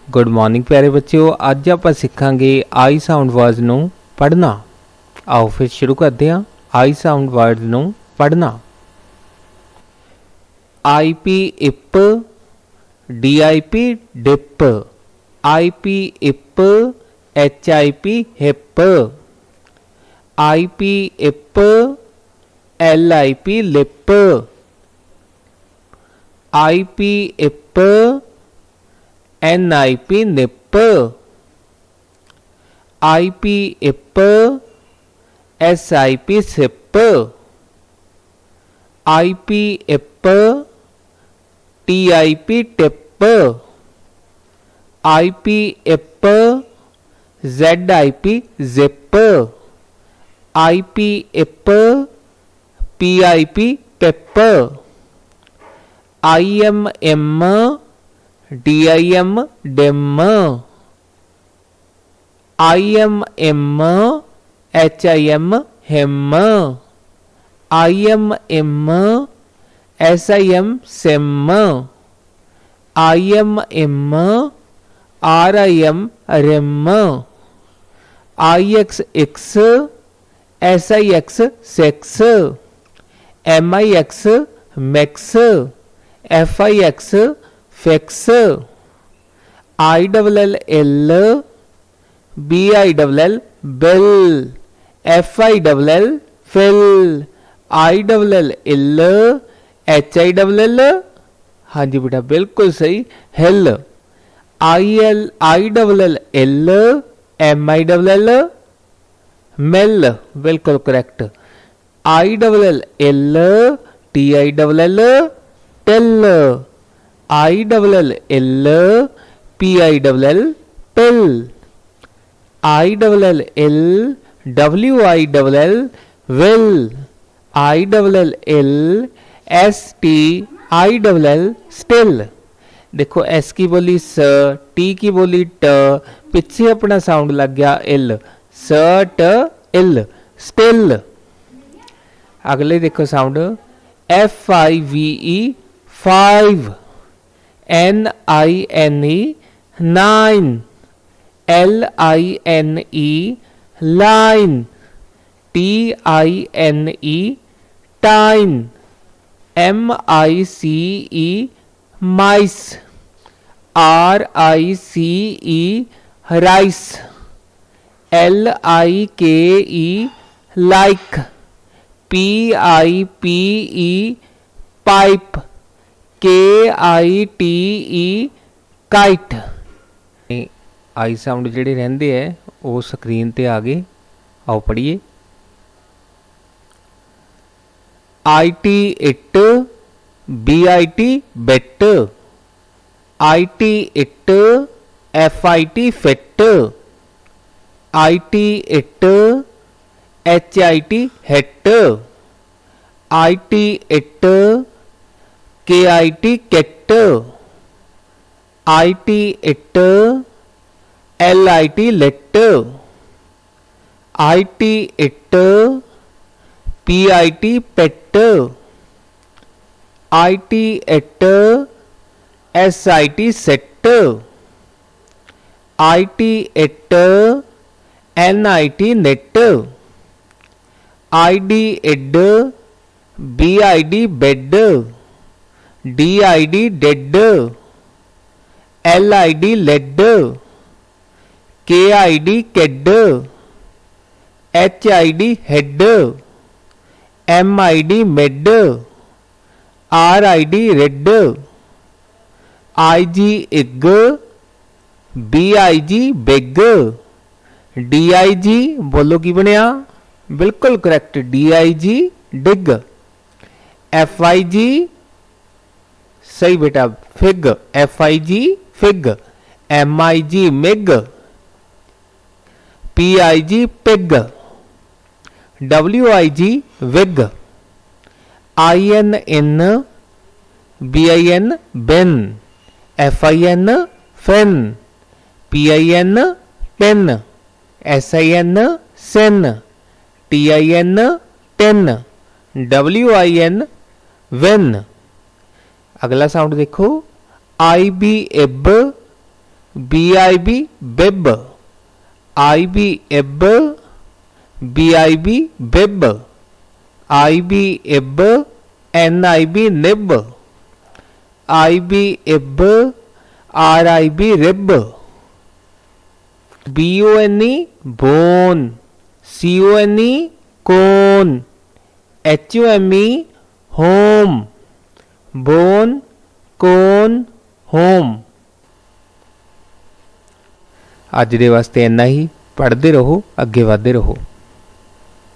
Good morning प्यारे बच्चों। अज आप सीखांगे आई साउंड वर्ड्स नूं पढ़ना। आओ फिर शुरू करते हैं आई साउंड वर्ड्स नूं पढ़ना। I P ip, D I P dip, I P ip, H I P hip, I P ip, L I P lip, I P ip, N I P nip, I P ip, S I P sip, I P ip, T I P tip, I P ip, Z I P zip, I P ip, P I P pip, I M im, D I M dim, I M M, H I M him, I M im, S I M sim, I M im, R I M rim, I X ix, S I X six, M I X mix, F I X fix, I double L ill, B I double L bill, F I double L fill, I double L ill, H I double L, हाँ जी बेटा बिल्कुल सही, hill, I double L ill, M I double L मिल, बिल्कुल correct, I double L ill, T I double L till, I double L ill, P I double L pill, I double L ill, W I double L will, I double L ill, S T I double L still. देखो S की बोली स, T की बोली ट, पिछे अपना sound लग गया इल, स ट इल स्टिल। अगले देखो sound F I V E five, N I N E nine, L I N E line, T I N E tine, M I C E mice, R I C E rice, L I K E like, P I P E pipe, K I T E kite. I sound जिहड़े रहिंदे है वो screen ते आ गए। आओ पढ़िए। I T it, B I T bit, I T it, F I T fit, I T it, H I T hit, I T it, K I T kit, I T it, L I T lit, I T it, P I T pit, I T it, S I T sit, I T it, N I T nit, I D id, B I D bid, D I D dead, L I D lid, K I D kid, H I D hid, M I D mid, R I D rid, I G ig, B I G big, D I G बोलो की बनया, बिल्कुल correct, D I G dig, F I G सही बेटा fig, F I G fig, M I G mig, P I G pig, W I G wig, I N in, B I N bin, F I N fin, P I N pin, S I N sin, T I N tin, W I N win. अगला sound देखो I B ib, BIB bib, IB ib, BIB bib, IB ib, NIB nib, IB ib, RIB rib, BONE bone, CONE cone, HOME home, bone cone home। ਅੱਜ ਦੇ ਵਾਸਤੇ ਇੰਨਾ ਹੀ। ਪੜ੍ਹਦੇ ਰਹੋ, ਅੱਗੇ ਵਧਦੇ ਰਹੋ।